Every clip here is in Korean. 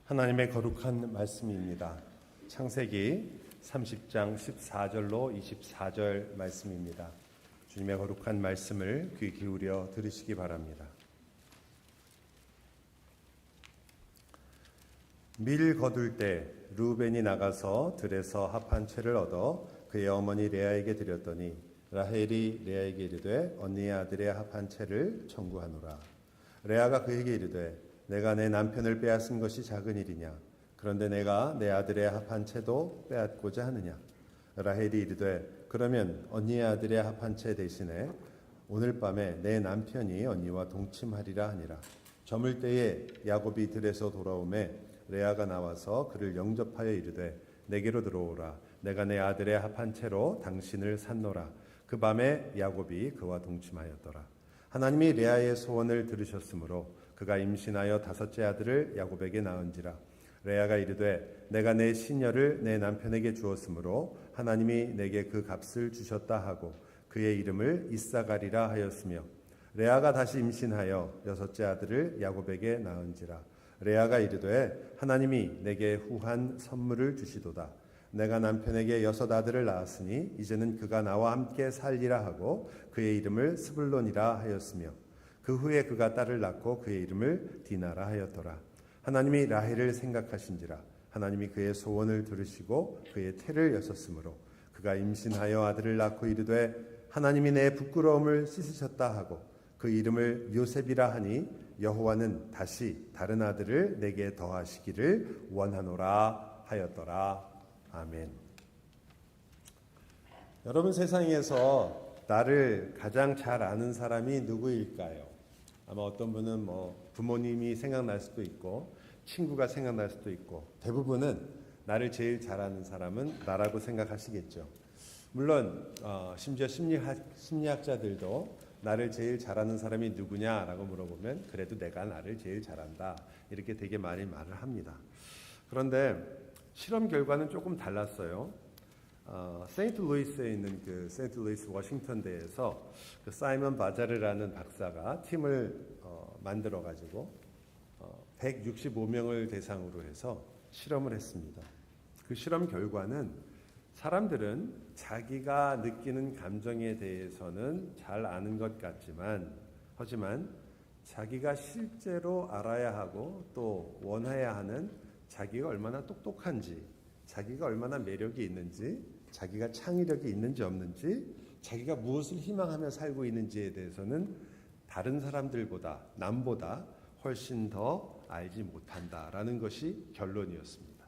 하나님의 거룩한 말씀입니다. 창세기 30장 14절로 24절 말씀입니다. 주님의 거룩한 말씀을 귀 기울여 들으시기 바랍니다. 밀 거둘 때 르우벤이 나가서 들에서 합한 채를 얻어 그의 어머니 레아에게 드렸더니 라헬이 레아에게 이르되 언니의 아들의 합한 채를 청구하노라. 레아가 그에게 이르되 내가 내 남편을 빼앗은 것이 작은 일이냐? 그런데 내가 내 아들의 합한 채도 빼앗고자 하느냐? 라헬이 이르되 그러면 언니의 아들의 합한 채 대신에 오늘 밤에 내 남편이 언니와 동침하리라 하니라. 저물 때에 야곱이 들에서 돌아오매 레아가 나와서 그를 영접하여 이르되 내게로 들어오라. 내가 내 아들의 합한 채로 당신을 샀노라. 그 밤에 야곱이 그와 동침하였더라. 하나님이 레아의 소원을 들으셨으므로 그가 임신하여 다섯째 아들을 야곱에게 낳은지라. 레아가 이르되 내가 내 시녀를 내 남편에게 주었으므로 하나님이 내게 그 값을 주셨다 하고 그의 이름을 이사가리라 하였으며 레아가 다시 임신하여 여섯째 아들을 야곱에게 낳은지라. 레아가 이르되 하나님이 내게 후한 선물을 주시도다. 내가 남편에게 여섯 아들을 낳았으니 이제는 그가 나와 함께 살리라 하고 그의 이름을 스불론이라 하였으며 그 후에 그가 딸을 낳고 그의 이름을 디나라 하였더라. 하나님이 라헬을 생각하신지라. 하나님이 그의 소원을 들으시고 그의 태를 여셨으므로 그가 임신하여 아들을 낳고 이르되 하나님이 내 부끄러움을 씻으셨다 하고 그 이름을 요셉이라 하니 여호와는 다시 다른 아들을 내게 더하시기를 원하노라 하였더라. 아멘. 여러분, 세상에서 나를 가장 잘 아는 사람이 누구일까요? 아마 어떤 분은 부모님이 생각날 수도 있고 친구가 생각날 수도 있고 대부분은 나를 제일 잘 아는 사람은 나라고 생각하시겠죠. 물론 심지어 심리학자들도 나를 제일 잘 아는 사람이 누구냐라고 물어보면 그래도 내가 나를 제일 잘 안다 이렇게 되게 많이 말을 합니다. 그런데 실험 결과는 조금 달랐어요. 세인트루이스에 있는 그 세인트루이스 워싱턴대에서 그 사이먼 바자르라는 박사가 팀을 만들어 가지고 165명을 대상으로 해서 실험을 했습니다. 그 실험 결과는 사람들은 자기가 느끼는 감정에 대해서는 잘 아는 것 같지만 하지만 자기가 실제로 알아야 하고 또 원해야 하는 자기가 얼마나 똑똑한지, 자기가 얼마나 매력이 있는지, 자기가 창의력이 있는지 없는지, 자기가 무엇을 희망하며 살고 있는지에 대해서는 다른 사람들보다, 남보다 훨씬 더 알지 못한다라는 것이 결론이었습니다.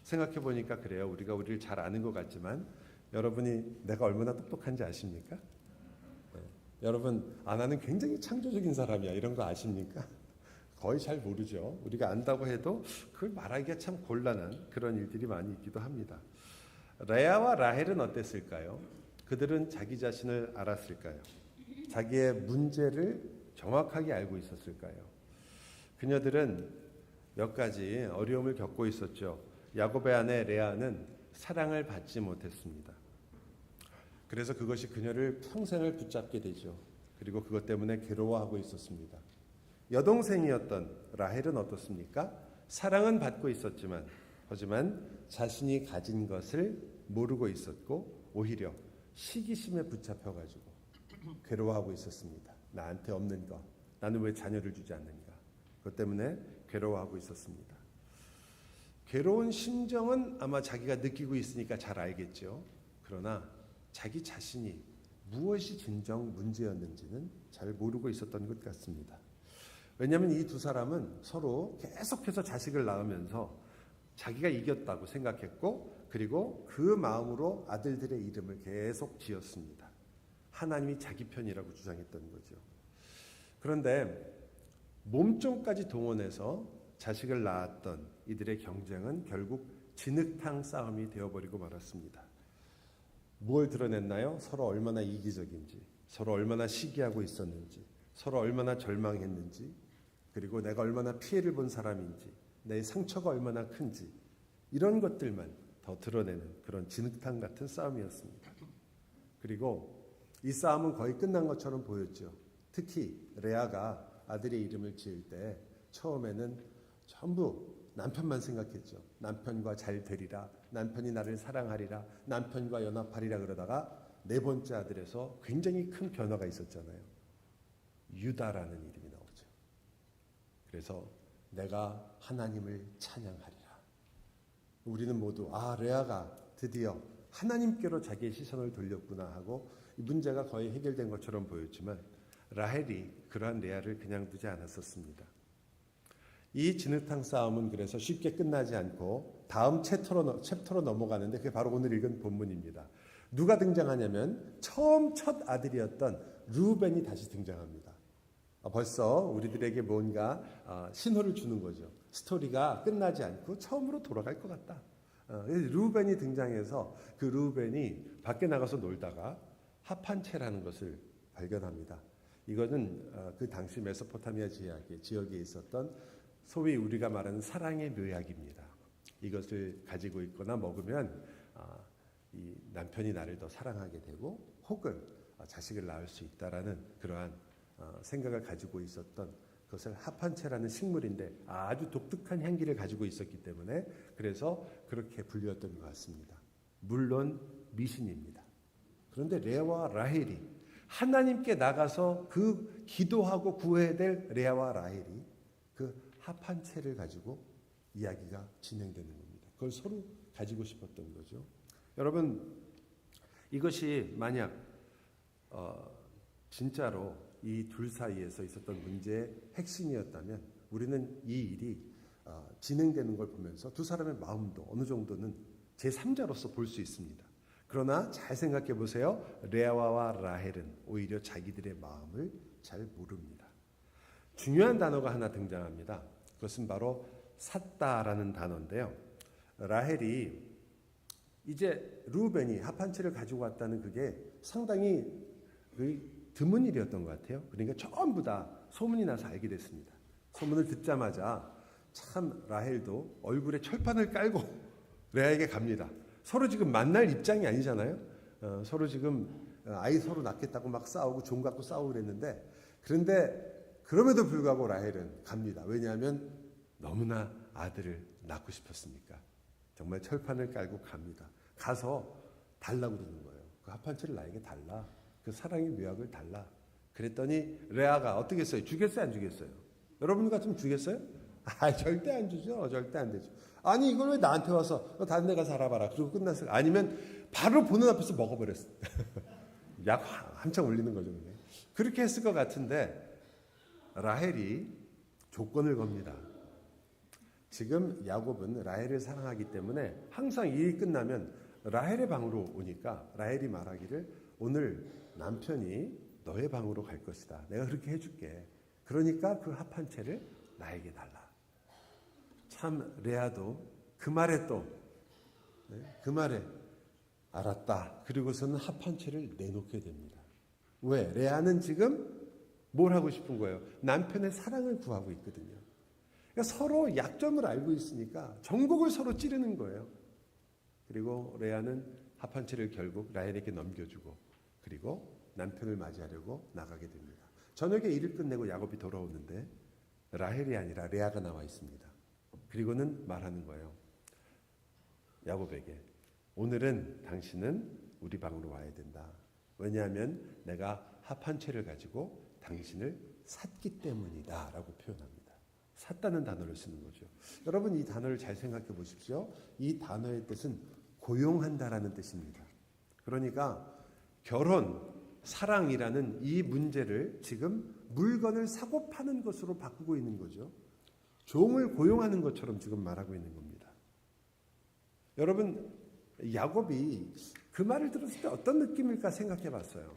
생각해 보니까 그래요. 우리가 우리를 잘 아는 것 같지만 여러분이 내가 얼마나 똑똑한지 아십니까? 네. 여러분, 나는 굉장히 창조적인 사람이야 이런 거 아십니까? 거의 잘 모르죠. 우리가 안다고 해도 그걸 말하기가 참 곤란한 그런 일들이 많이 있기도 합니다. 레아와 라헬은 어땠을까요? 그들은 자기 자신을 알았을까요? 자기의 문제를 정확하게 알고 있었을까요? 그녀들은 몇 가지 어려움을 겪고 있었죠. 야곱의 아내 레아는 사랑을 받지 못했습니다. 그래서 그것이 그녀를 평생을 붙잡게 되죠. 그리고 그것 때문에 괴로워하고 있었습니다. 여동생이었던 라헬은 어떻습니까? 사랑은 받고 있었지만 하지만 자신이 가진 것을 모르고 있었고 오히려 시기심에 붙잡혀가지고 괴로워하고 있었습니다. 나한테 없는 것, 나는 왜 자녀를 주지 않는가? 그것 때문에 괴로워하고 있었습니다. 괴로운 심정은 아마 자기가 느끼고 있으니까 잘 알겠죠. 그러나 자기 자신이 무엇이 진정 문제였는지는 잘 모르고 있었던 것 같습니다. 왜냐하면 이 두 사람은 서로 계속해서 자식을 낳으면서 자기가 이겼다고 생각했고 그리고 그 마음으로 아들들의 이름을 계속 지었습니다. 하나님이 자기 편이라고 주장했던 거죠. 그런데 몸종까지 동원해서 자식을 낳았던 이들의 경쟁은 결국 진흙탕 싸움이 되어버리고 말았습니다. 뭘 드러냈나요? 서로 얼마나 이기적인지, 서로 얼마나 시기하고 있었는지, 서로 얼마나 절망했는지, 그리고 내가 얼마나 피해를 본 사람인지, 내 상처가 얼마나 큰지 이런 것들만 더 드러내는 그런 진흙탕 같은 싸움이었습니다. 그리고 이 싸움은 거의 끝난 것처럼 보였죠. 특히 레아가 아들의 이름을 지을 때 처음에는 전부 남편만 생각했죠. 남편과 잘 되리라, 남편이 나를 사랑하리라, 남편과 연합하리라 그러다가 네 번째 아들에서 굉장히 큰 변화가 있었잖아요. 유다라는 이름이 나오죠. 그래서 내가 하나님을 찬양하리라. 우리는 모두 레아가 드디어 하나님께로 자기의 시선을 돌렸구나 하고 이 문제가 거의 해결된 것처럼 보였지만 라헬이 그러한 레아를 그냥 두지 않았었습니다. 이 진흙탕 싸움은 그래서 쉽게 끝나지 않고 다음 챕터로 넘어가는데 그게 바로 오늘 읽은 본문입니다. 누가 등장하냐면 처음 첫 아들이었던 루벤이 다시 등장합니다. 벌써 우리들에게 뭔가 신호를 주는 거죠. 스토리가 끝나지 않고 처음으로 돌아갈 것 같다. 루벤이 등장해서 그 루벤이 밖에 나가서 놀다가 하판체라는 것을 발견합니다. 이거는 그 당시 메소포타미아 지역에 있었던 소위 우리가 말하는 사랑의 묘약입니다. 이것을 가지고 있거나 먹으면 이 남편이 나를 더 사랑하게 되고 혹은 자식을 낳을 수 있다라는 그러한 생각을 가지고 있었던 그것을 하판체라는 식물인데 아주 독특한 향기를 가지고 있었기 때문에 그래서 그렇게 불렸던 것 같습니다. 물론 미신입니다. 그런데 레아와 라헬이 하나님께 나가서 그 기도하고 구해야 될 레아와 라헬이 그 하판체를 가지고 이야기가 진행되는 겁니다. 그걸 서로 가지고 싶었던 거죠. 여러분, 이것이 만약 진짜로 이 둘 사이에서 있었던 문제의 핵심이었다면 우리는 이 일이 진행되는 걸 보면서 두 사람의 마음도 어느 정도는 제3자로서 볼 수 있습니다. 그러나 잘 생각해 보세요. 레아와 라헬은 오히려 자기들의 마음을 잘 모릅니다. 중요한 단어가 하나 등장합니다. 그것은 바로 샀다라는 단어인데요. 라헬이 이제 루벤이 하판체를 가지고 왔다는 그게 상당히 드문 일이었던 것 같아요. 그러니까 전부 다 소문이 나서 알게 됐습니다. 소문을 듣자마자 참 라헬도 얼굴에 철판을 깔고 레아에게 갑니다. 서로 지금 만날 입장이 아니잖아요. 서로 지금 아이 서로 낳겠다고 막 싸우고 종 갖고 싸우고 그랬는데 그런데 그럼에도 불구하고 라헬은 갑니다. 왜냐하면 너무나 아들을 낳고 싶었으니까. 정말 철판을 깔고 갑니다. 가서 달라고 그러는 거예요. 그 하판체를 나에게 달라. 그 사랑의 묘약을 달라. 그랬더니 레아가 어떻게 했어요? 주겠어요? 안 주겠어요? 여러분 같으면 주겠어요? 절대 안 주죠. 절대 안 되죠. 아니 이걸 왜 나한테 와서 다른 데 가서 알아봐라. 그리고 끝났어요. 아니면 바로 보는 앞에서 먹어버렸어. 약 한참 올리는 거죠. 그렇게 했을 것 같은데 라헬이 조건을 겁니다. 지금 야곱은 라헬을 사랑하기 때문에 항상 일이 끝나면 라헬의 방으로 오니까 라헬이 말하기를 오늘 남편이 너의 방으로 갈 것이다. 내가 그렇게 해줄게. 그러니까 그 합한채를 나에게 달라. 참 레아도 그 말에 그 말에 알았다. 그리고서는 합한채를 내놓게 됩니다. 왜? 레아는 지금 뭘 하고 싶은 거예요? 남편의 사랑을 구하고 있거든요. 그러니까 서로 약점을 알고 있으니까 정곡을 서로 찌르는 거예요. 그리고 레아는 합한채를 결국 라헬에게 넘겨주고 그리고 남편을 맞이하려고 나가게 됩니다. 저녁에 일을 끝내고 야곱이 돌아오는데 라헬이 아니라 레아가 나와 있습니다. 그리고는 말하는 거예요. 야곱에게 오늘은 당신은 우리 방으로 와야 된다. 왜냐하면 내가 합한채를 가지고 당신을 샀기 때문이다 라고 표현합니다. 샀다는 단어를 쓰는 거죠. 여러분 이 단어를 잘 생각해 보십시오. 이 단어의 뜻은 고용한다라는 뜻입니다. 그러니까 결혼, 사랑이라는 이 문제를 지금 물건을 사고 파는 것으로 바꾸고 있는 거죠. 종을 고용하는 것처럼 지금 말하고 있는 겁니다. 여러분 야곱이 그 말을 들었을 때 어떤 느낌일까 생각해 봤어요.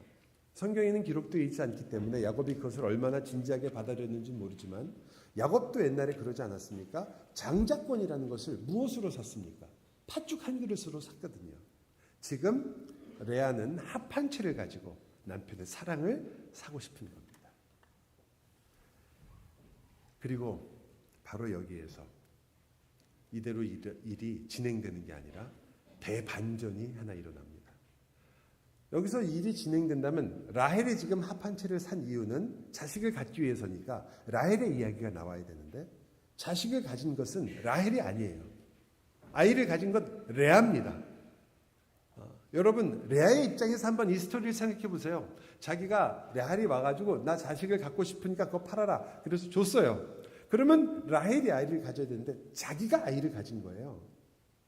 성경에는 기록되어 있지 않기 때문에 야곱이 그것을 얼마나 진지하게 받아들였는지 모르지만 야곱도 옛날에 그러지 않았습니까? 장자권이라는 것을 무엇으로 샀습니까? 팥죽 한 그릇으로 샀거든요. 지금 레아는 합한채를 가지고 남편의 사랑을 사고 싶은 겁니다. 그리고 바로 여기에서 이대로 일이 진행되는 게 아니라 대반전이 하나 일어납니다. 여기서 일이 진행된다면 라헬이 지금 합한채를 산 이유는 자식을 갖기 위해서니까 라헬의 이야기가 나와야 되는데 자식을 가진 것은 라헬이 아니에요. 아이를 가진 건 레아입니다. 여러분 레아의 입장에서 한번 이 스토리를 생각해 보세요. 자기가 라헬이 와가지고 나 자식을 갖고 싶으니까 그거 팔아라. 그래서 줬어요. 그러면 라헬이 아이를 가져야 되는데 자기가 아이를 가진 거예요.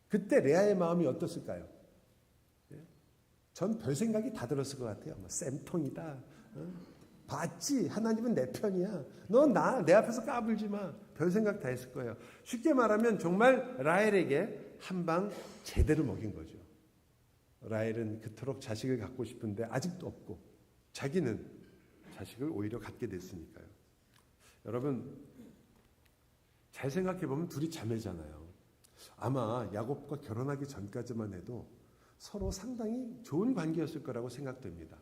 그때 레아의 마음이 어떻을까요? 전 별 생각이 다 들었을 것 같아요. 쌤통이다. 봤지? 하나님은 내 편이야. 너 내 앞에서 까불지 마. 별 생각 다 했을 거예요. 쉽게 말하면 정말 라헬에게 한 방 제대로 먹인 거죠. 라헬은 그토록 자식을 갖고 싶은데 아직도 없고 자기는 자식을 오히려 갖게 됐으니까요. 여러분 잘 생각해 보면 둘이 자매잖아요. 아마 야곱과 결혼하기 전까지만 해도 서로 상당히 좋은 관계였을 거라고 생각됩니다.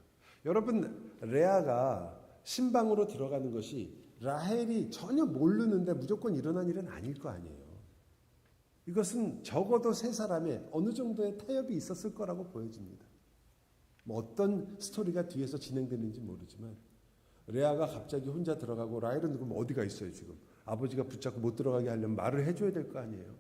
여러분 레아가 신방으로 들어가는 것이 라헬이 전혀 모르는데 무조건 일어난 일은 아닐 거 아니에요. 이것은 적어도 세 사람의 어느 정도의 타협이 있었을 거라고 보여집니다. 어떤 스토리가 뒤에서 진행되는지 모르지만 레아가 갑자기 혼자 들어가고 라헬은 그럼 어디가 있어요 지금. 아버지가 붙잡고 못 들어가게 하려면 말을 해줘야 될 거 아니에요.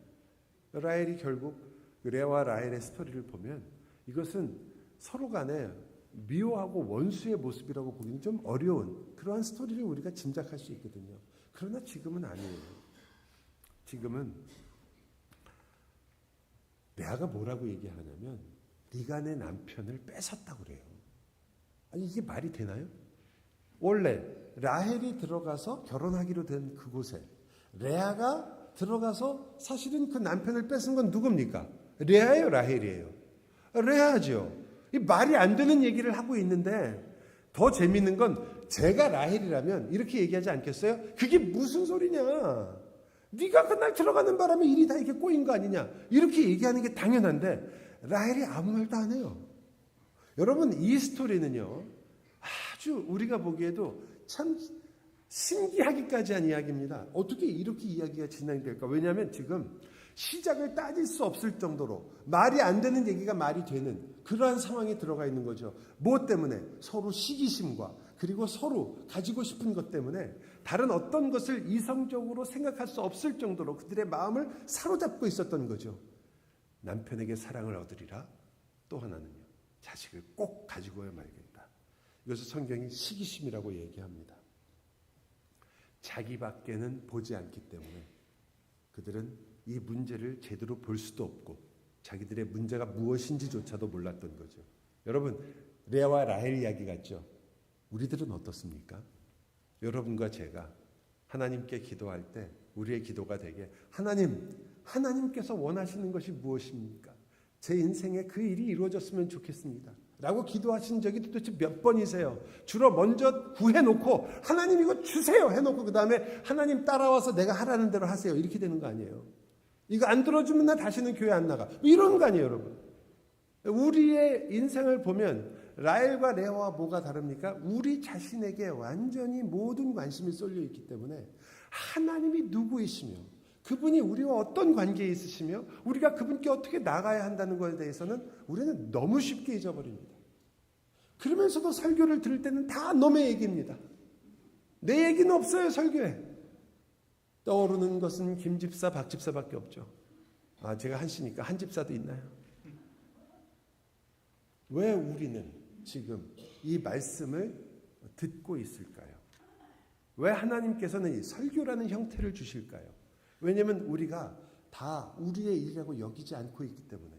라헬이 결국 레아와 라헬의 스토리를 보면 이것은 서로 간에 미워하고 원수의 모습이라고 보기는 좀 어려운 그러한 스토리를 우리가 짐작할 수 있거든요. 그러나 지금은 아니에요. 지금은 레아가 뭐라고 얘기하냐면 네가 내 남편을 뺏었다고 그래요. 아니 이게 말이 되나요? 원래 라헬이 들어가서 결혼하기로 된 그곳에 레아가 들어가서 사실은 그 남편을 뺏은 건 누굽니까? 레아예요, 라헬이에요? 레아죠. 이 말이 안 되는 얘기를 하고 있는데 더 재밌는 건 제가 라헬이라면 이렇게 얘기하지 않겠어요? 그게 무슨 소리냐? 네가 그날 들어가는 바람에 일이 다 이렇게 꼬인 거 아니냐? 이렇게 얘기하는 게 당연한데 라헬이 아무 말도 안 해요. 여러분 이 스토리는요. 아주 우리가 보기에도 참 신기하기까지 한 이야기입니다. 어떻게 이렇게 이야기가 진행될까? 왜냐하면 지금 시작을 따질 수 없을 정도로 말이 안 되는 얘기가 말이 되는 그러한 상황에 들어가 있는 거죠. 무엇 때문에? 서로 시기심과 그리고 서로 가지고 싶은 것 때문에 다른 어떤 것을 이성적으로 생각할 수 없을 정도로 그들의 마음을 사로잡고 있었던 거죠. 남편에게 사랑을 얻으리라. 또 하나는요. 자식을 꼭 가지고야 말겠다. 이것을 성경이 시기심이라고 얘기합니다. 자기밖에는 보지 않기 때문에 그들은 이 문제를 제대로 볼 수도 없고 자기들의 문제가 무엇인지조차도 몰랐던 거죠. 여러분 레아와 라헬 이야기 같죠? 우리들은 어떻습니까? 여러분과 제가 하나님께 기도할 때 우리의 기도가 되게 하나님께서 원하시는 것이 무엇입니까? 제 인생에 그 일이 이루어졌으면 좋겠습니다. 라고 기도하신 적이 도대체 몇 번이세요? 주로 먼저 구해놓고 하나님 이거 주세요 해놓고 그 다음에 하나님 따라와서 내가 하라는 대로 하세요. 이렇게 되는 거 아니에요? 이거 안 들어주면 나 다시는 교회 안 나가. 이런 거 아니에요 여러분? 우리의 인생을 보면 라헬과 레아와 뭐가 다릅니까? 우리 자신에게 완전히 모든 관심이 쏠려 있기 때문에 하나님이 누구이시며 그분이 우리와 어떤 관계에 있으시며 우리가 그분께 어떻게 나가야 한다는 것에 대해서는 우리는 너무 쉽게 잊어버립니다. 그러면서도 설교를 들을 때는 다 놈의 얘기입니다. 내 얘기는 없어요 설교에. 떠오르는 것은 김집사 박집사밖에 없죠. 제가 한씨니까 한집사도 있나요? 왜 우리는 지금 이 말씀을 듣고 있을까요? 왜 하나님께서는 이 설교라는 형태를 주실까요? 왜냐하면 우리가 다 우리의 일이라고 여기지 않고 있기 때문에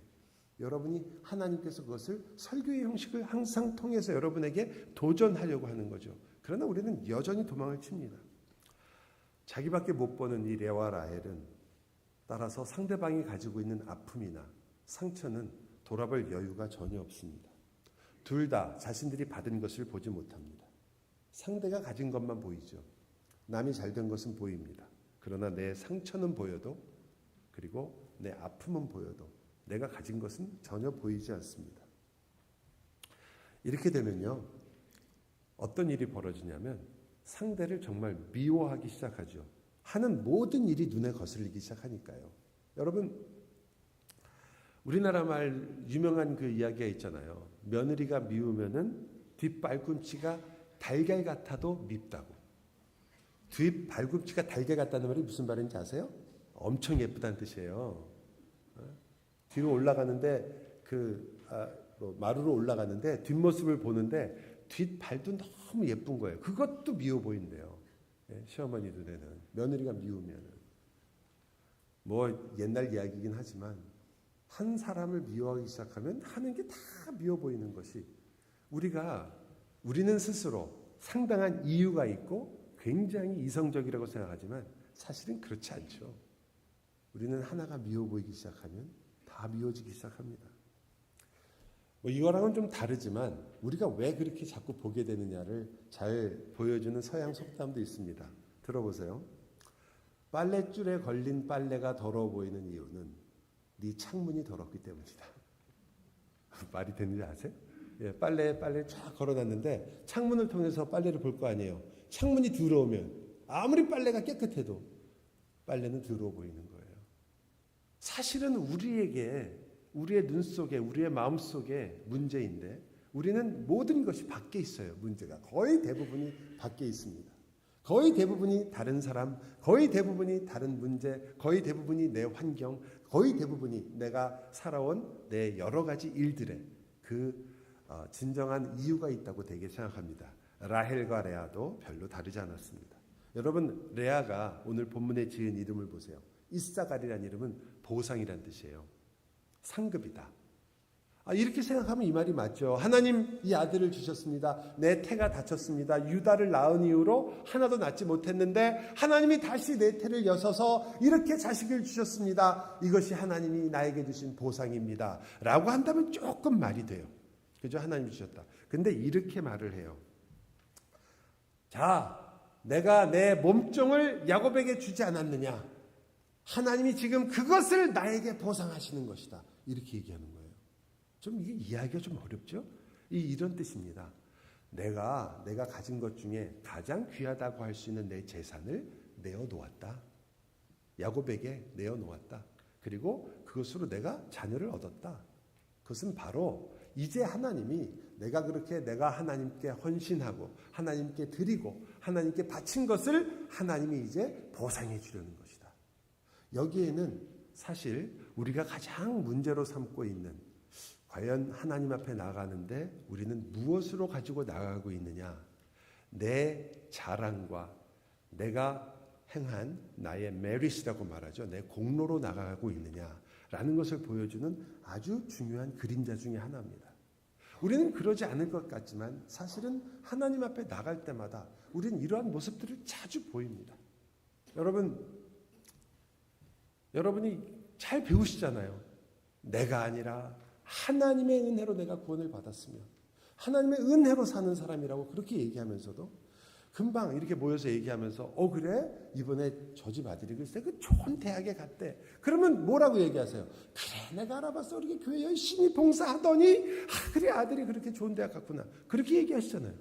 여러분이 하나님께서 그것을 설교의 형식을 항상 통해서 여러분에게 도전하려고 하는 거죠. 그러나 우리는 여전히 도망을 칩니다. 자기밖에 못 보는 이 레아와 라헬은 따라서 상대방이 가지고 있는 아픔이나 상처는 돌아볼 여유가 전혀 없습니다. 둘 다 자신들이 받은 것을 보지 못합니다. 상대가 가진 것만 보이죠. 남이 잘된 것은 보입니다. 그러나 내 상처는 보여도 그리고 내 아픔은 보여도 내가 가진 것은 전혀 보이지 않습니다. 이렇게 되면요. 어떤 일이 벌어지냐면 상대를 정말 미워하기 시작하죠. 하는 모든 일이 눈에 거슬리기 시작하니까요. 여러분 우리나라 말 유명한 그 이야기가 있잖아요. 며느리가 미우면은 뒷발꿈치가 달걀 같아도 밉다고. 뒷 발꿈치가 달게 같다는 말이 무슨 말인지 아세요? 엄청 예쁘다는 뜻이에요. 뒤로 올라가는데 마루로 올라가는데 뒷모습을 보는데 뒷발도 너무 예쁜 거예요. 그것도 미워 보인대요. 시어머니 눈에는. 며느리가 미우면은. 뭐 옛날 이야기이긴 하지만 한 사람을 미워하기 시작하면 하는 게 다 미워 보이는 것이 우리는 스스로 상당한 이유가 있고 굉장히 이성적이라고 생각하지만 사실은 그렇지 않죠. 우리는 하나가 미워 보이기 시작하면 다 미워지기 시작합니다. 뭐 이거랑은 좀 다르지만 우리가 왜 그렇게 자꾸 보게 되느냐를 잘 보여주는 서양 속담도 있습니다. 들어보세요. 빨랫줄에 걸린 빨래가 더러워 보이는 이유는 네 창문이 더럽기 때문이다. 말이 되는지 아세요? 예, 빨래에 쫙 걸어놨는데 창문을 통해서 빨래를 볼 거 아니에요. 창문이 더러우면 아무리 빨래가 깨끗해도 빨래는 더러워 보이는 거예요. 사실은 우리의 눈 속에 우리의 마음 속에 문제인데 우리는 모든 것이 밖에 있어요. 문제가 거의 대부분이 밖에 있습니다. 거의 대부분이 다른 사람, 거의 대부분이 다른 문제, 거의 대부분이 내 환경, 거의 대부분이 내가 살아온 내 여러 가지 일들에 진정한 이유가 있다고 되게 생각합니다. 라헬과 레아도 별로 다르지 않았습니다. 여러분, 레아가 오늘 본문에 지은 이름을 보세요. 이사갈이라는 이름은 보상이란 뜻이에요. 상급이다. 이렇게 생각하면 이 말이 맞죠. 하나님 이 아들을 주셨습니다. 내 태가 다쳤습니다. 유다를 낳은 이후로 하나도 낳지 못했는데 하나님이 다시 내 태를 여셔서 이렇게 자식을 주셨습니다. 이것이 하나님이 나에게 주신 보상입니다. 라고 한다면 조금 말이 돼요. 그죠? 하나님이 주셨다. 근데 이렇게 말을 해요. 자, 내가 내 몸종을 야곱에게 주지 않았느냐? 하나님이 지금 그것을 나에게 보상하시는 것이다. 이렇게 얘기하는 거예요. 좀 이게 이해하기가 좀 어렵죠? 이런 뜻입니다. 내가 가진 것 중에 가장 귀하다고 할 수 있는 내 재산을 내어놓았다. 야곱에게 내어놓았다. 그리고 그것으로 내가 자녀를 얻었다. 그것은 바로 이제 하나님이 내가 하나님께 헌신하고 하나님께 드리고 하나님께 바친 것을 하나님이 이제 보상해 주려는 것이다. 여기에는 사실 우리가 가장 문제로 삼고 있는 과연 하나님 앞에 나가는데 우리는 무엇으로 가지고 나가고 있느냐? 내 자랑과 내가 행한 나의 메릿이라고 말하죠. 내 공로로 나가고 있느냐라는 것을 보여주는 아주 중요한 그림자 중에 하나입니다. 우리는 그러지 않을 것 같지만 사실은 하나님 앞에 나갈 때마다 우리는 이러한 모습들을 자주 보입니다. 여러분이 잘 배우시잖아요. 내가 아니라 하나님의 은혜로 내가 구원을 받았으며 하나님의 은혜로 사는 사람이라고 그렇게 얘기하면서도 금방 이렇게 모여서 얘기하면서 그래? 이번에 저 집 아들이 글쎄 그 좋은 대학에 갔대. 그러면 뭐라고 얘기하세요? 그래, 내가 알아봤어. 우리 교회 열심히 봉사하더니 그래, 아들이 그렇게 좋은 대학 갔구나. 그렇게 얘기하시잖아요.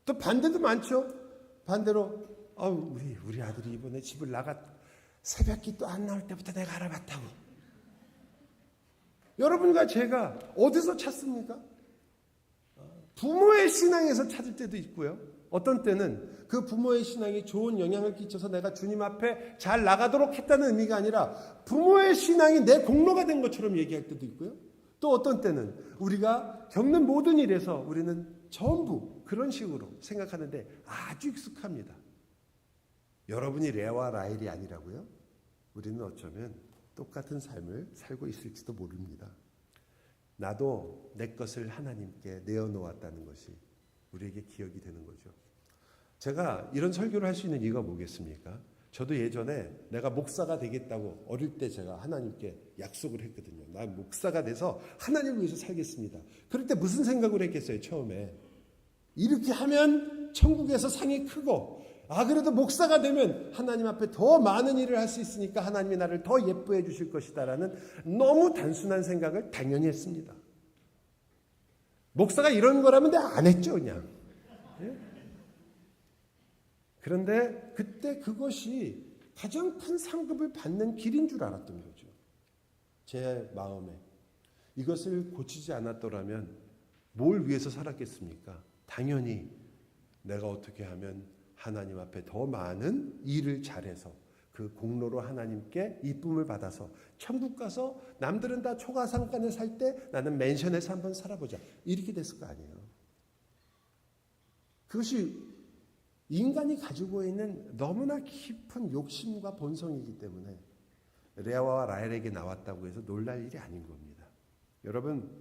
또 반대도 많죠. 반대로 우리 아들이 이번에 집을 새벽기 또 안 나올 때부터 내가 알아봤다고. 여러분과 제가 어디서 찾습니까? 부모의 신앙에서 찾을 때도 있고요. 어떤 때는 그 부모의 신앙이 좋은 영향을 끼쳐서 내가 주님 앞에 잘 나가도록 했다는 의미가 아니라 부모의 신앙이 내 공로가 된 것처럼 얘기할 때도 있고요. 또 어떤 때는 우리가 겪는 모든 일에서 우리는 전부 그런 식으로 생각하는데 아주 익숙합니다. 여러분이 레아와 라헬이 아니라고요? 우리는 어쩌면 똑같은 삶을 살고 있을지도 모릅니다. 나도 내 것을 하나님께 내어놓았다는 것이 우리에게 기억이 되는 거죠. 제가 이런 설교를 할 수 있는 이유가 뭐겠습니까? 저도 예전에 내가 목사가 되겠다고 어릴 때 제가 하나님께 약속을 했거든요. 나 목사가 돼서 하나님을 위해서 살겠습니다. 그럴 때 무슨 생각을 했겠어요? 처음에 이렇게 하면 천국에서 상이 크고 그래도 목사가 되면 하나님 앞에 더 많은 일을 할 수 있으니까 하나님이 나를 더 예뻐해 주실 것이다라는 너무 단순한 생각을 당연히 했습니다. 목사가 이런 거라면 내가 안 했죠, 그냥. 예? 그런데 그때 그것이 가장 큰 상급을 받는 길인 줄 알았던 거죠. 제 마음에. 이것을 고치지 않았더라면 뭘 위해서 살았겠습니까? 당연히 내가 어떻게 하면 하나님 앞에 더 많은 일을 잘해서 그 공로로 하나님께 이쁨을 받아서 천국 가서 남들은 다 초가상간에 살 때 나는 맨션에서 한번 살아보자. 이렇게 됐을 거 아니에요. 그것이 인간이 가지고 있는 너무나 깊은 욕심과 본성이기 때문에 레아와 라헬에게 나왔다고 해서 놀랄 일이 아닌 겁니다. 여러분,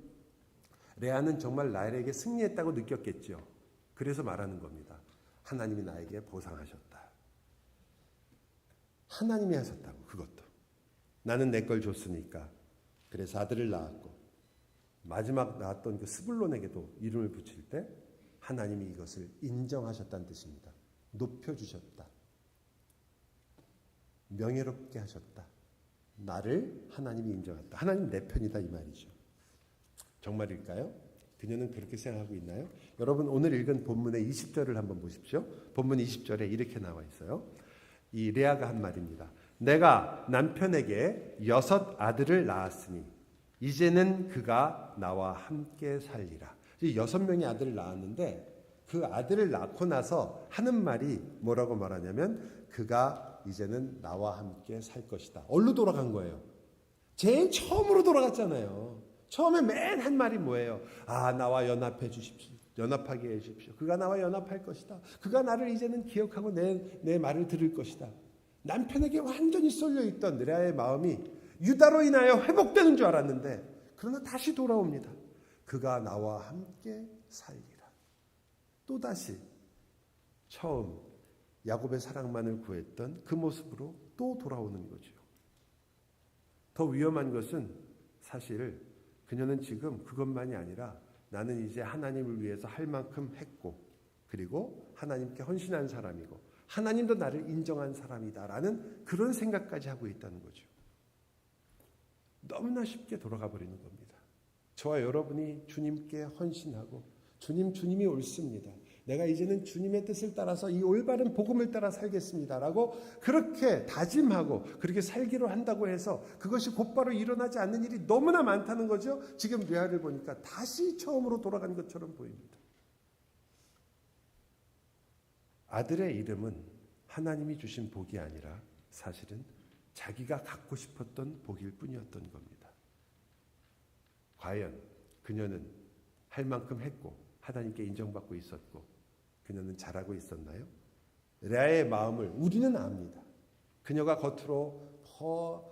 레아는 정말 라헬에게 승리했다고 느꼈겠죠. 그래서 말하는 겁니다. 하나님이 나에게 보상하셨다. 하나님이 하셨다고. 그것도 나는 내 걸 줬으니까. 그래서 아들을 낳았고 마지막 낳았던 그 스불론에게도 이름을 붙일 때 하나님이 이것을 인정하셨다는 뜻입니다. 높여주셨다. 명예롭게 하셨다. 나를 하나님이 인정했다. 하나님 내 편이다 이 말이죠. 정말일까요? 그녀는 그렇게 생각하고 있나요? 여러분 오늘 읽은 본문의 20절을 한번 보십시오. 본문 20절에 이렇게 나와 있어요. 이 레아가 한 말입니다. 내가 남편에게 6 아들을 낳았으니 이제는 그가 나와 함께 살리라. 6명의 아들을 낳았는데 그 아들을 낳고 나서 하는 말이 뭐라고 말하냐면 그가 이제는 나와 함께 살 것이다. 어디로 돌아간 거예요? 제일 처음으로 돌아갔잖아요. 처음에 맨 한 말이 뭐예요? 나와 연합해 주십시오. 연합하게 해 주십시오. 그가 나와 연합할 것이다. 그가 나를 이제는 기억하고 내 말을 들을 것이다. 남편에게 완전히 쏠려있던 레아의 마음이 유다로 인하여 회복되는 줄 알았는데 그러나 다시 돌아옵니다. 그가 나와 함께 살리라. 또다시 처음 야곱의 사랑만을 구했던 그 모습으로 또 돌아오는 거죠. 더 위험한 것은 사실 그녀는 지금 그것만이 아니라 나는 이제 하나님을 위해서 할 만큼 했고 그리고 하나님께 헌신한 사람이고 하나님도 나를 인정한 사람이다라는 그런 생각까지 하고 있다는 거죠. 너무나 쉽게 돌아가 버리는 겁니다. 저와 여러분이 주님께 헌신하고 주님이 옳습니다. 내가 이제는 주님의 뜻을 따라서 이 올바른 복음을 따라 살겠습니다라고 그렇게 다짐하고 그렇게 살기로 한다고 해서 그것이 곧바로 일어나지 않는 일이 너무나 많다는 거죠. 지금 레아를 보니까 다시 처음으로 돌아간 것처럼 보입니다. 아들의 이름은 하나님이 주신 복이 아니라 사실은 자기가 갖고 싶었던 복일 뿐이었던 겁니다. 과연 그녀는 할 만큼 했고 하나님께 인정받고 있었고 그녀는 잘하고 있었나요? 레아의 마음을 우리는 압니다. 그녀가 겉으로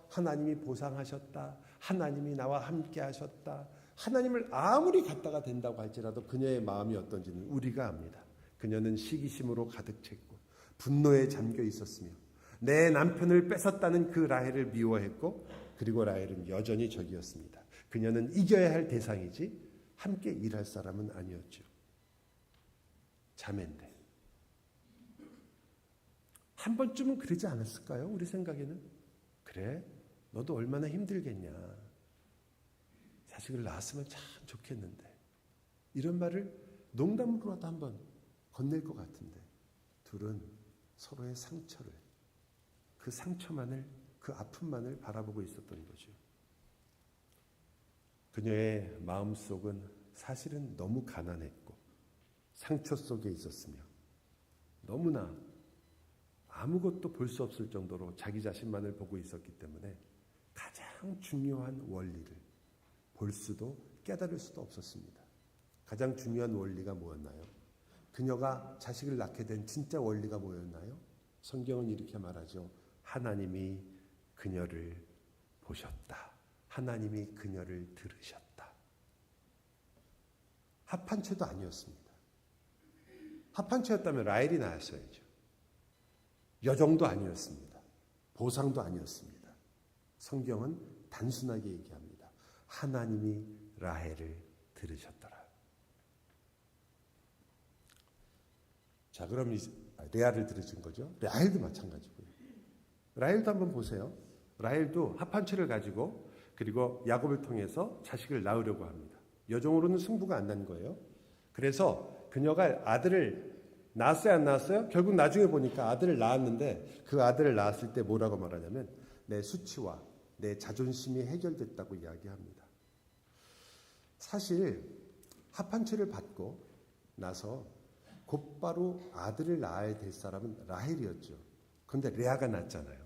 하나님이 보상하셨다. 하나님이 나와 함께 하셨다. 하나님을 아무리 갖다가 된다고 할지라도 그녀의 마음이 어떤지는 우리가 압니다. 그녀는 시기심으로 가득 찼고 분노에 잠겨 있었으며 내 남편을 뺏었다는 그 라헬을 미워했고 그리고 라헬은 여전히 적이었습니다. 그녀는 이겨야 할 대상이지 함께 일할 사람은 아니었죠. 자매인데 한 번쯤은 그러지 않았을까요? 우리 생각에는 그래 너도 얼마나 힘들겠냐. 자식을 낳았으면 참 좋겠는데 이런 말을 농담으로라도 한번 건넬 것 같은데 둘은 서로의 상처를 그 상처만을 그 아픔만을 바라보고 있었던 거죠. 그녀의 마음속은 사실은 너무 가난했고 상처 속에 있었으며 너무나 아무것도 볼 수 없을 정도로 자기 자신만을 보고 있었기 때문에 가장 중요한 원리를 볼 수도 깨달을 수도 없었습니다. 가장 중요한 원리가 뭐였나요? 그녀가 자식을 낳게 된 진짜 원리가 뭐였나요? 성경은 이렇게 말하죠. 하나님이 그녀를 보셨다. 하나님이 그녀를 들으셨다. 합한 채도 아니었습니다. 합한 채였다면 라헬이 낳았어야죠. 여종도 아니었습니다. 보상도 아니었습니다. 성경은 단순하게 얘기합니다. 하나님이 라헬을 들으셨더라. 자, 그럼 레아를 들으신 거죠. 라헬도 마찬가지고요. 라헬도 한번 보세요. 라헬도 합한 채를 가지고 그리고 야곱을 통해서 자식을 낳으려고 합니다. 여종으로는 승부가 안 난 거예요. 그래서 그녀가 아들을 낳았어요, 안 낳았어요? 결국 나중에 보니까 아들을 낳았는데 그 아들을 낳았을 때 뭐라고 말하냐면 내 수치와 내 자존심이 해결됐다고 이야기합니다. 사실 합한 채를 받고 나서 곧바로 아들을 낳아야 될 사람은 라헬이었죠. 그런데 레아가 낳았잖아요.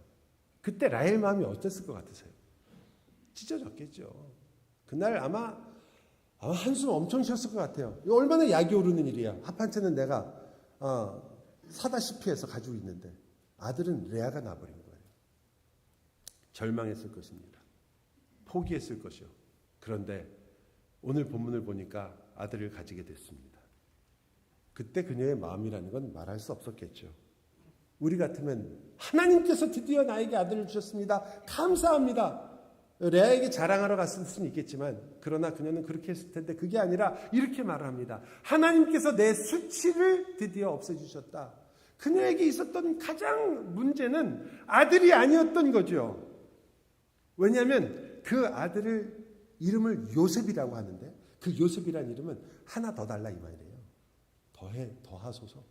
그때 라헬 마음이 어땠을 것 같으세요? 찢어졌겠죠. 그날 아마 한숨 엄청 쉬었을 것 같아요. 이거 얼마나 약이 오르는 일이야. 합한채는 내가 사다시피 해서 가지고 있는데 아들은 레아가 낳아버린 거예요. 절망했을 것입니다. 포기했을 것이요. 그런데 오늘 본문을 보니까 아들을 가지게 됐습니다. 그때 그녀의 마음이라는 건 말할 수 없었겠죠. 우리 같으면 하나님께서 드디어 나에게 아들을 주셨습니다. 감사합니다. 레아에게 자랑하러 갔을 수는 있겠지만 그러나 그녀는 그렇게 했을 텐데 그게 아니라 이렇게 말을 합니다. 하나님께서 내 수치를 드디어 없애주셨다. 그녀에게 있었던 가장 문제는 아들이 아니었던 거죠. 왜냐하면 그 아들을 이름을 요셉이라고 하는데 그 요셉이라는 이름은 하나 더 달라 이 말이에요. 더하소서.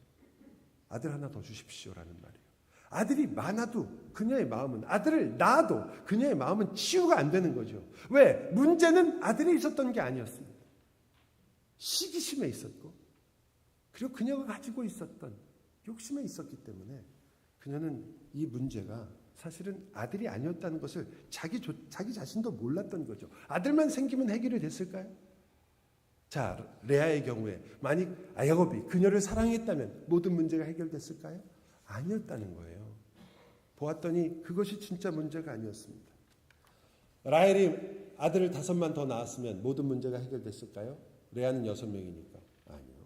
아들 하나 더 주십시오라는 말이에요. 아들이 많아도 그녀의 마음은 아들을 낳아도 그녀의 마음은 치유가 안 되는 거죠. 왜? 문제는 아들이 있었던 게 아니었습니다. 시기심에 있었고 그리고 그녀가 가지고 있었던 욕심에 있었기 때문에 그녀는 이 문제가 사실은 아들이 아니었다는 것을 자기 자신도 몰랐던 거죠. 아들만 생기면 해결이 됐을까요? 자, 레아의 경우에 만약 야곱이 그녀를 사랑했다면 모든 문제가 해결됐을까요? 아니었다는 거예요. 보았더니 그것이 진짜 문제가 아니었습니다. 라헬이 아들을 5만 더 낳았으면 모든 문제가 해결됐을까요? 레아는 6명이니까 아니요.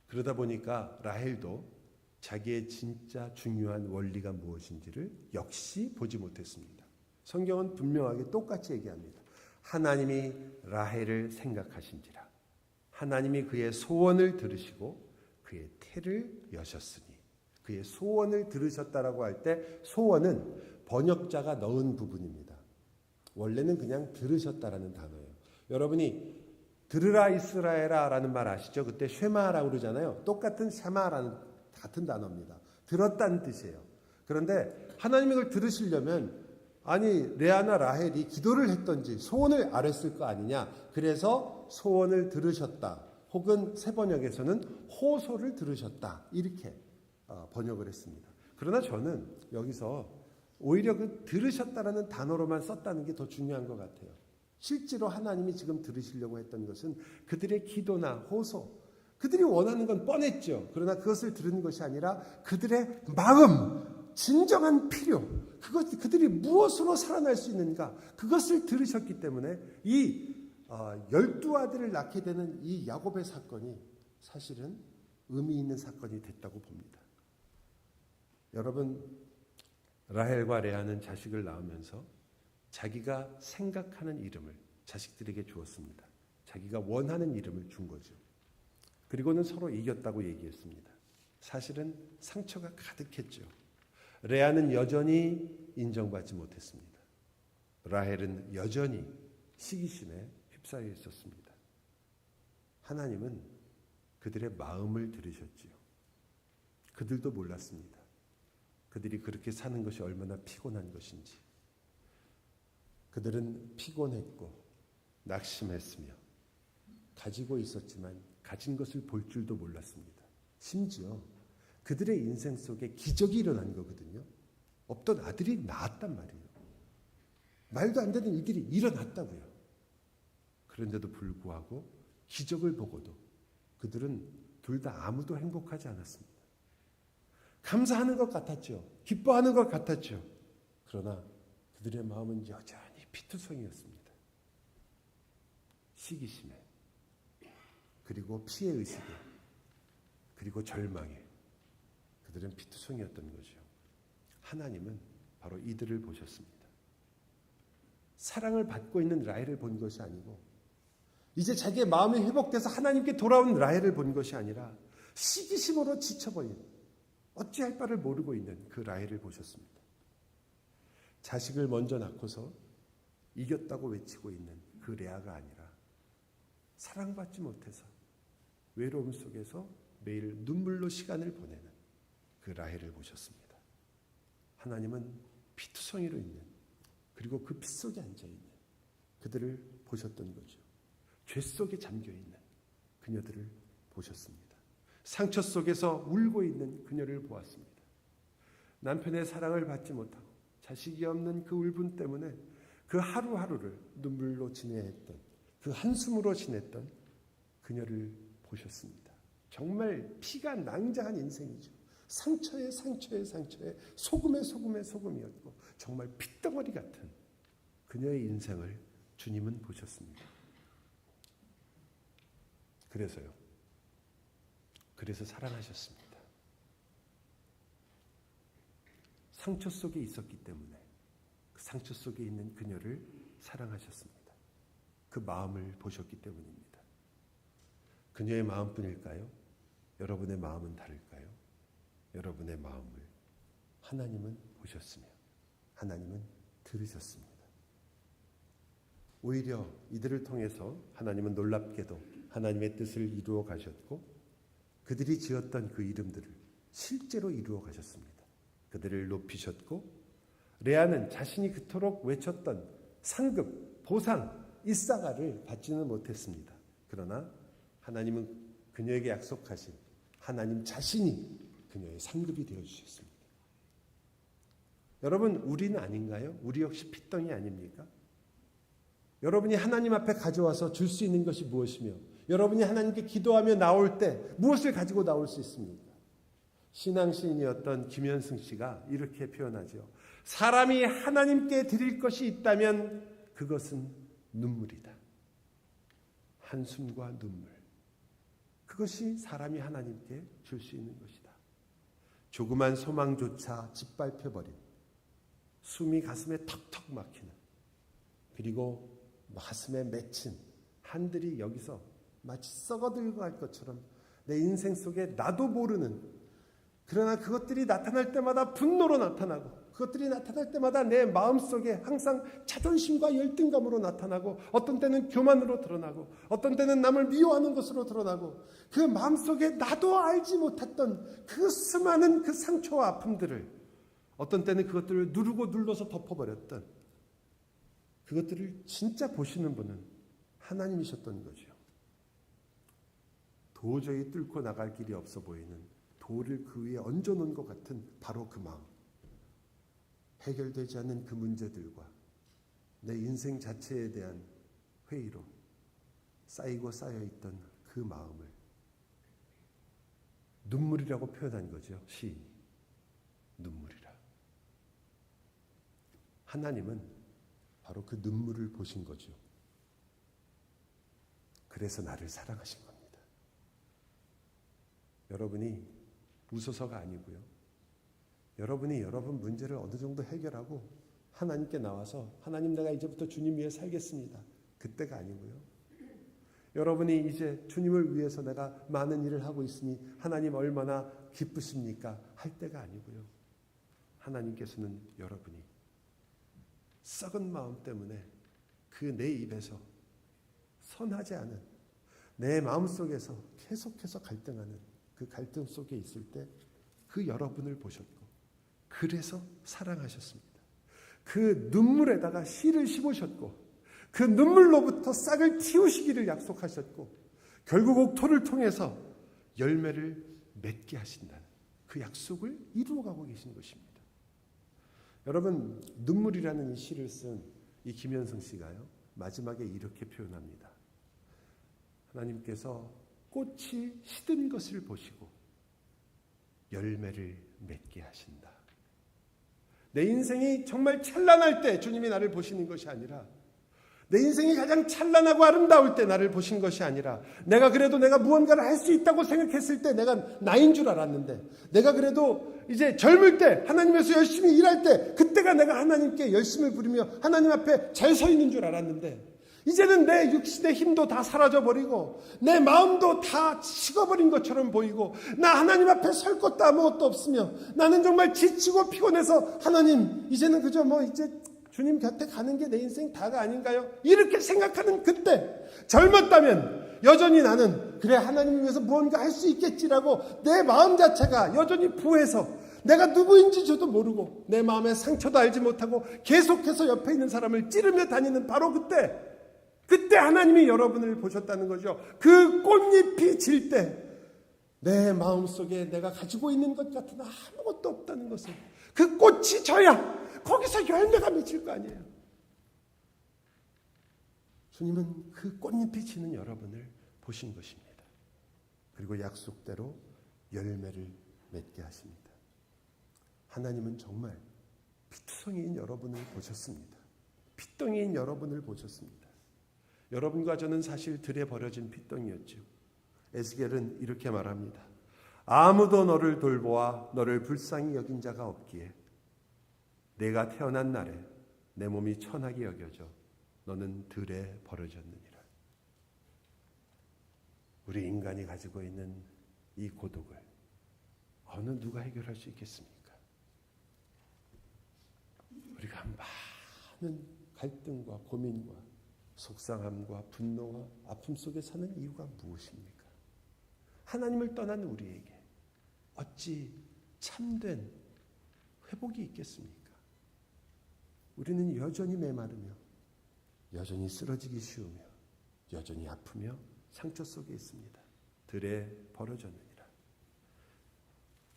그러다 보니까 라헬도 자기의 진짜 중요한 원리가 무엇인지를 역시 보지 못했습니다. 성경은 분명하게 똑같이 얘기합니다. 하나님이 라헬을 생각하신지라. 하나님이 그의 소원을 들으시고 그의 태를 여셨으니. 그의 소원을 들으셨다라고 할 때 소원은 번역자가 넣은 부분입니다. 원래는 그냥 들으셨다라는 단어예요. 여러분이 들으라 이스라엘아 라는 말 아시죠? 그때 쉐마라고 그러잖아요. 똑같은 샤마라는 같은 단어입니다. 들었다는 뜻이에요. 그런데 하나님이 그걸 들으시려면 아니 레아나 라헬이 기도를 했던지 소원을 아랬을 거 아니냐. 그래서 소원을 들으셨다. 혹은 새 번역에서는 호소를 들으셨다. 이렇게 번역을 했습니다. 그러나 저는 여기서 오히려 그 들으셨다라는 단어로만 썼다는 게 더 중요한 것 같아요. 실제로 하나님이 지금 들으시려고 했던 것은 그들의 기도나 호소, 그들이 원하는 건 뻔했죠. 그러나 그것을 들은 것이 아니라 그들의 마음, 진정한 필요, 그들이 무엇으로 살아날 수 있는가, 그것을 들으셨기 때문에 이 12아들을 낳게 되는 이 야곱의 사건이 사실은 의미 있는 사건이 됐다고 봅니다. 여러분, 라헬과 레아는 자식을 낳으면서 자기가 생각하는 이름을 자식들에게 주었습니다. 자기가 원하는 이름을 준 거죠. 그리고는 서로 이겼다고 얘기했습니다. 사실은 상처가 가득했죠. 레아는 여전히 인정받지 못했습니다. 라헬은 여전히 시기심에 휩싸여 있었습니다. 하나님은 그들의 마음을 들으셨지요. 그들도 몰랐습니다. 그들이 그렇게 사는 것이 얼마나 피곤한 것인지. 그들은 피곤했고 낙심했으며 가지고 있었지만 가진 것을 볼 줄도 몰랐습니다. 심지어 그들의 인생 속에 기적이 일어난 거거든요. 없던 아들이 낳았단 말이에요. 말도 안 되는 일들이 일어났다고요. 그런데도 불구하고 기적을 보고도 그들은 둘 다 아무도 행복하지 않았습니다. 감사하는 것 같았죠. 기뻐하는 것 같았죠. 그러나 그들의 마음은 여전히 피투성이었습니다. 시기심에, 그리고 피해의식에, 그리고 절망에 그들은 피투성이었던 거죠. 하나님은 바로 이들을 보셨습니다. 사랑을 받고 있는 라헬을 본 것이 아니고 이제 자기의 마음이 회복돼서 하나님께 돌아온 라헬을 본 것이 아니라 시기심으로 지쳐버린 어찌할 바를 모르고 있는 그 라헬을 보셨습니다. 자식을 먼저 낳고서 이겼다고 외치고 있는 그 레아가 아니라 사랑받지 못해서 외로움 속에서 매일 눈물로 시간을 보내는 그 라헬을 보셨습니다. 하나님은 피투성이로 있는, 그리고 그 피 속에 앉아있는 그들을 보셨던 거죠. 죄 속에 잠겨있는 그녀들을 보셨습니다. 상처 속에서 울고 있는 그녀를 보았습니다. 남편의 사랑을 받지 못하고 자식이 없는 그 울분 때문에 그 하루하루를 눈물로 지내야 했던, 그 한숨으로 지냈던 그녀를 보셨습니다. 정말 피가 낭자한 인생이죠. 상처에 상처에 상처에 소금에 소금에 소금이었고 정말 핏덩어리 같은 그녀의 인생을 주님은 보셨습니다. 그래서 사랑하셨습니다. 상처 속에 있었기 때문에 그 상처 속에 있는 그녀를 사랑하셨습니다. 그 마음을 보셨기 때문입니다. 그녀의 마음뿐일까요? 여러분의 마음은 다를까요? 여러분의 마음을 하나님은 보셨으며 하나님은 들으셨습니다. 오히려 이들을 통해서 하나님은 놀랍게도 하나님의 뜻을 이루어 가셨고 그들이 지었던 그 이름들을 실제로 이루어 가셨습니다. 그들을 높이셨고 레아는 자신이 그토록 외쳤던 상급, 보상, 이사가를 받지는 못했습니다. 그러나 하나님은 그녀에게 약속하신 하나님 자신이 그녀의 상급이 되어주셨습니다. 여러분, 우리는 아닌가요? 우리 역시 핏덩이 아닙니까? 여러분이 하나님 앞에 가져와서 줄 수 있는 것이 무엇이며 여러분이 하나님께 기도하며 나올 때 무엇을 가지고 나올 수 있습니까? 신앙시인이었던 김현승 씨가 이렇게 표현하죠. 사람이 하나님께 드릴 것이 있다면 그것은 눈물이다. 한숨과 눈물. 그것이 사람이 하나님께 줄 수 있는 것이다. 조그만 소망조차 짓밟혀버린, 숨이 가슴에 턱턱 막히는, 그리고 가슴에 맺힌 한들이 여기서 마치 썩어들고 갈 것처럼 내 인생 속에 나도 모르는, 그러나 그것들이 나타날 때마다 분노로 나타나고 그것들이 나타날 때마다 내 마음속에 항상 자존심과 열등감으로 나타나고 어떤 때는 교만으로 드러나고 어떤 때는 남을 미워하는 것으로 드러나고 그 마음속에 나도 알지 못했던 그 수많은 그 상처와 아픔들을 어떤 때는 그것들을 누르고 눌러서 덮어버렸던 그것들을 진짜 보시는 분은 하나님이셨던 거죠. 도저히 뚫고 나갈 길이 없어 보이는 돌을 그 위에 얹어놓은 것 같은 바로 그 마음, 해결되지 않는 그 문제들과 내 인생 자체에 대한 회의로 쌓이고 쌓여있던 그 마음을 눈물이라고 표현한 거죠. 시인이 눈물이라. 하나님은 바로 그 눈물을 보신 거죠. 그래서 나를 사랑하신 겁니다. 여러분이 웃어서가 아니고요. 여러분이 여러분 문제를 어느 정도 해결하고 하나님께 나와서 하나님, 내가 이제부터 주님 위해 살겠습니다. 그때가 아니고요. 여러분이 이제 주님을 위해서 내가 많은 일을 하고 있으니 하나님 얼마나 기쁘십니까? 할 때가 아니고요. 하나님께서는 여러분이 썩은 마음 때문에 그 내 입에서 선하지 않은 내 마음속에서 계속해서 갈등하는 그 갈등 속에 있을 때 그 여러분을 보셨고 그래서 사랑하셨습니다. 그 눈물에다가 씨를 심으셨고 그 눈물로부터 싹을 틔우시기를 약속하셨고 결국 옥토를 통해서 열매를 맺게 하신다는 그 약속을 이루어가고 계신 것입니다. 여러분, 눈물이라는 이 시를 쓴 이 김현승 씨가요, 마지막에 이렇게 표현합니다. 하나님께서 꽃이 시든 것을 보시고 열매를 맺게 하신다. 내 인생이 정말 찬란할 때 주님이 나를 보시는 것이 아니라, 내 인생이 가장 찬란하고 아름다울 때 나를 보신 것이 아니라, 내가 그래도 내가 무언가를 할 수 있다고 생각했을 때 내가 나인 줄 알았는데, 내가 그래도 이제 젊을 때 하나님께서 열심히 일할 때 그때가 내가 하나님께 열심을 부리며 하나님 앞에 잘 서 있는 줄 알았는데, 이제는 내 육신의 힘도 다 사라져버리고 내 마음도 다 식어버린 것처럼 보이고 나 하나님 앞에 설 것도 아무것도 없으며 나는 정말 지치고 피곤해서 하나님, 이제는 그저 이제 주님 곁에 가는 게 내 인생 다가 아닌가요? 이렇게 생각하는 그때, 젊었다면 여전히 나는 그래 하나님을 위해서 무언가 할 수 있겠지라고 내 마음 자체가 여전히 부해서 내가 누구인지 저도 모르고 내 마음의 상처도 알지 못하고 계속해서 옆에 있는 사람을 찌르며 다니는 바로 그때 하나님이 여러분을 보셨다는 거죠. 그 꽃잎이 질 때 내 마음속에 내가 가지고 있는 것 같은 아무것도 없다는 것을, 그 꽃이 져야 거기서 열매가 맺힐 거 아니에요. 주님은 그 꽃잎이 지는 여러분을 보신 것입니다. 그리고 약속대로 열매를 맺게 하십니다. 하나님은 정말 피투성이인 여러분을 보셨습니다. 핏덩이인 여러분을 보셨습니다. 여러분과 저는 사실 들에 버려진 핏덩이였죠. 에스겔은 이렇게 말합니다. 아무도 너를 돌보아 너를 불쌍히 여긴 자가 없기에 내가 태어난 날에 내 몸이 천하게 여겨져 너는 들에 버려졌느니라. 우리 인간이 가지고 있는 이 고독을 어느 누가 해결할 수 있겠습니까? 우리가 많은 갈등과 고민과 속상함과 분노와 아픔 속에 사는 이유가 무엇입니까? 하나님을 떠난 우리에게 어찌 참된 회복이 있겠습니까? 우리는 여전히 메마르며 여전히 쓰러지기 쉬우며 여전히 아프며 상처 속에 있습니다. 들에 버려졌느니라.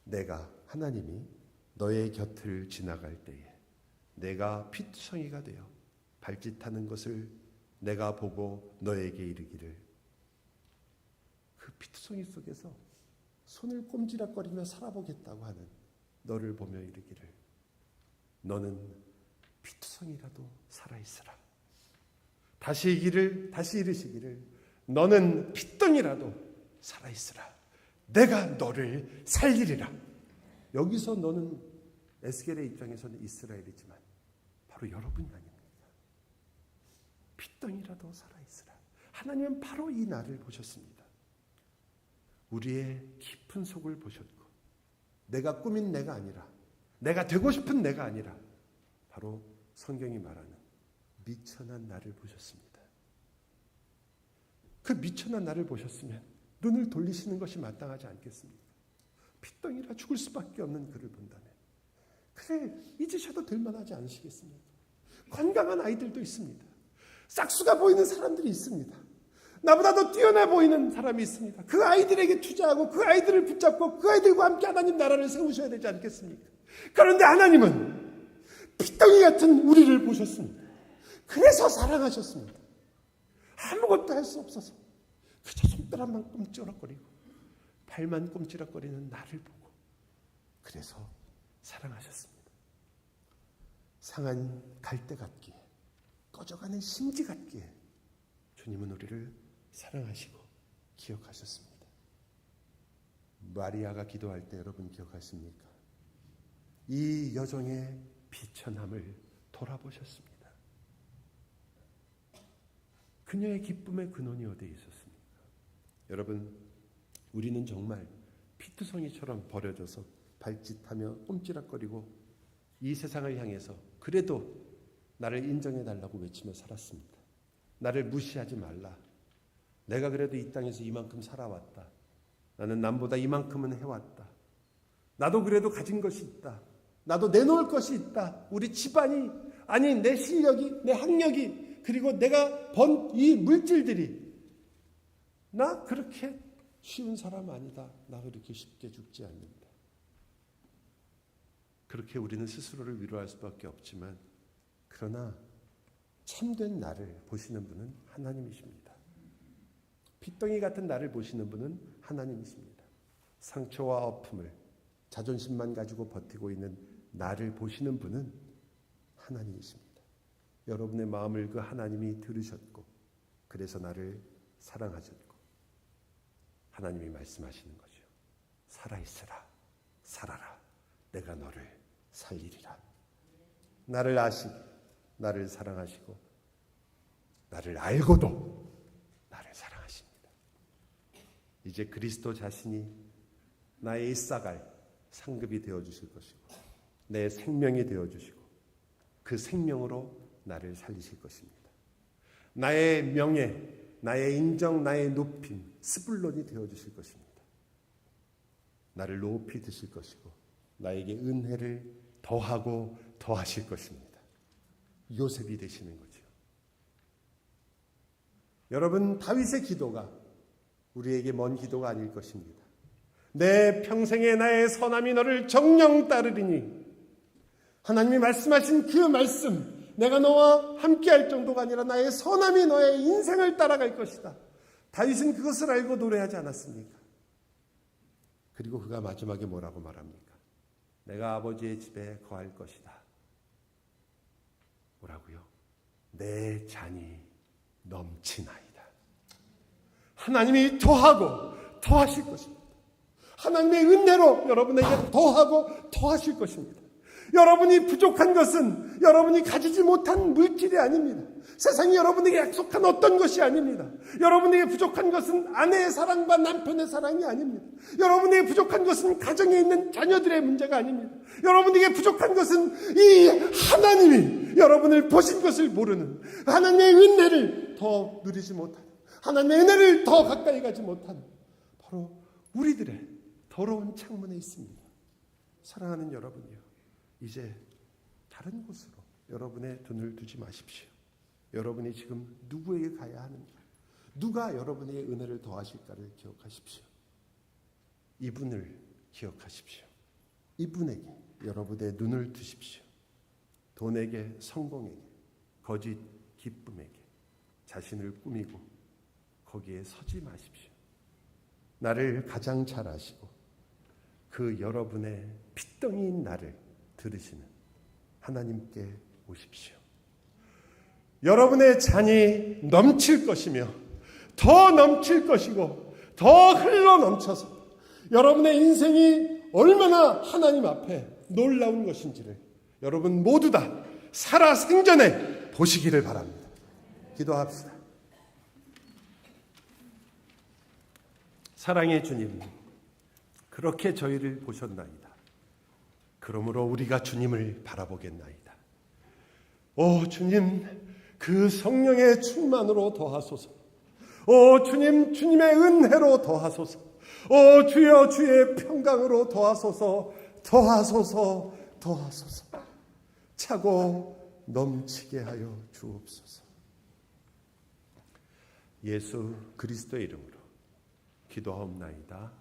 내가 하나님이 너의 곁을 지나갈 때에 내가 피투성이가 되어 발짓하는 것을 내가 보고 너에게 이르기를, 그 피투성이 속에서 손을 꼼지락거리며 살아보겠다고 하는 너를 보며 이르기를, 너는 피투성이라도 살아있으라. 다시 이르시기를, 너는 핏덩이라도 살아있으라. 내가 너를 살리리라. 여기서 너는 에스겔의 입장에서는 이스라엘이지만 바로 여러분이 아닙니까? 핏덩이라도 살아있으라. 하나님은 바로 이 나를 보셨습니다. 우리의 깊은 속을 보셨고, 내가 꾸민 내가 아니라, 내가 되고 싶은 내가 아니라 바로 성경이 말하는 미천한 나를 보셨습니다. 그 미천한 나를 보셨으면 눈을 돌리시는 것이 마땅하지 않겠습니까? 핏덩이라 죽을 수밖에 없는 그를 본다면 그래, 잊으셔도 될 만하지 않으시겠습니까? 건강한 아이들도 있습니다. 싹수가 보이는 사람들이 있습니다. 나보다 더 뛰어나 보이는 사람이 있습니다. 그 아이들에게 투자하고 그 아이들을 붙잡고 그 아이들과 함께 하나님 나라를 세우셔야 되지 않겠습니까? 그런데 하나님은 핏덩이 같은 우리를 보셨습니다. 그래서 사랑하셨습니다. 아무것도 할 수 없어서 그저 손가락만 꼼지락거리고 발만 꼼지락거리는 나를 보고 그래서 사랑하셨습니다. 상한 갈대 같기에, 꺼져가는 심지 같기에 주님은 우리를 사랑하시고 기억하셨습니다. 마리아가 기도할 때 여러분 기억하십니까? 이 여종의 비천함을 돌아보셨습니다. 그녀의 기쁨의 근원이 어디에 있었습니까? 여러분, 우리는 정말 피투성이처럼 버려져서 발짓하며 꼼지락거리고 이 세상을 향해서 그래도 나를 인정해달라고 외치며 살았습니다. 나를 무시하지 말라. 내가 그래도 이 땅에서 이만큼 살아왔다. 나는 남보다 이만큼은 해왔다. 나도 그래도 가진 것이 있다. 나도 내놓을 것이 있다. 우리 집안이, 아니 내 실력이, 내 학력이, 그리고 내가 번 이 물질들이, 나 그렇게 쉬운 사람 아니다. 나 그렇게 쉽게 죽지 않는다. 그렇게 우리는 스스로를 위로할 수밖에 없지만, 그러나 참된 나를 보시는 분은 하나님이십니다. 핏덩이 같은 나를 보시는 분은 하나님이십니다. 상처와 아픔을 자존심만 가지고 버티고 있는 나를 보시는 분은 하나님이십니다. 여러분의 마음을 그 하나님이 들으셨고 그래서 나를 사랑하셨고 하나님이 말씀하시는 거죠. 살아있으라. 살아라. 내가 너를 살리리라. 나를 아시고 나를 사랑하시고 나를 알고도 나를 사랑하십니다. 이제 그리스도 자신이 나의 일사갈 상급이 되어주실 것이고 내 생명이 되어주시고 그 생명으로 나를 살리실 것입니다. 나의 명예, 나의 인정, 나의 높임, 스불론이 되어주실 것입니다. 나를 높이 드실 것이고 나에게 은혜를 더하고 더하실 것입니다. 요셉이 되시는 거죠. 여러분, 다윗의 기도가 우리에게 먼 기도가 아닐 것입니다. 내 평생에 나의 선함이 너를 정령 따르리니. 하나님이 말씀하신 그 말씀, 내가 너와 함께할 정도가 아니라 나의 선함이 너의 인생을 따라갈 것이다. 다윗은 그것을 알고 노래하지 않았습니까? 그리고 그가 마지막에 뭐라고 말합니까? 내가 아버지의 집에 거할 것이다. 뭐라고요? 내 잔이 넘치나이다. 하나님이 더하고 더하실 것입니다. 하나님의 은혜로 여러분에게 더하고 더하실 것입니다. 여러분이 부족한 것은 여러분이 가지지 못한 물질이 아닙니다. 세상이 여러분에게 약속한 어떤 것이 아닙니다. 여러분에게 부족한 것은 아내의 사랑과 남편의 사랑이 아닙니다. 여러분에게 부족한 것은 가정에 있는 자녀들의 문제가 아닙니다. 여러분에게 부족한 것은 이 하나님이 여러분을 보신 것을 모르는, 하나님의 은혜를 더 누리지 못하는, 하나님의 은혜를 더 가까이 가지 못하는 바로 우리들의 더러운 창문에 있습니다. 사랑하는 여러분이요, 이제 다른 곳으로 여러분의 눈을 두지 마십시오. 여러분이 지금 누구에게 가야 하는가, 누가 여러분에게 은혜를 더하실까를 기억하십시오. 이분을 기억하십시오. 이분에게 여러분의 눈을 두십시오. 돈에게, 성공에게, 거짓 기쁨에게 자신을 꾸미고 거기에 서지 마십시오. 나를 가장 잘 아시고 그 여러분의 핏덩이인 나를 들으시는 하나님께 오십시오. 여러분의 잔이 넘칠 것이며 더 넘칠 것이고 더 흘러 넘쳐서 여러분의 인생이 얼마나 하나님 앞에 놀라운 것인지를 여러분 모두 다 살아생전에 보시기를 바랍니다. 기도합시다. 사랑의 주님, 그렇게 저희를 보셨나이다. 그러므로 우리가 주님을 바라보겠나이다. 오 주님, 그 성령의 충만으로 더하소서. 오 주님, 주님의 은혜로 더하소서. 오 주여, 주의 평강으로 더하소서. 더하소서, 더하소서. 차고 넘치게 하여 주옵소서. 예수 그리스도의 이름으로 기도하옵나이다.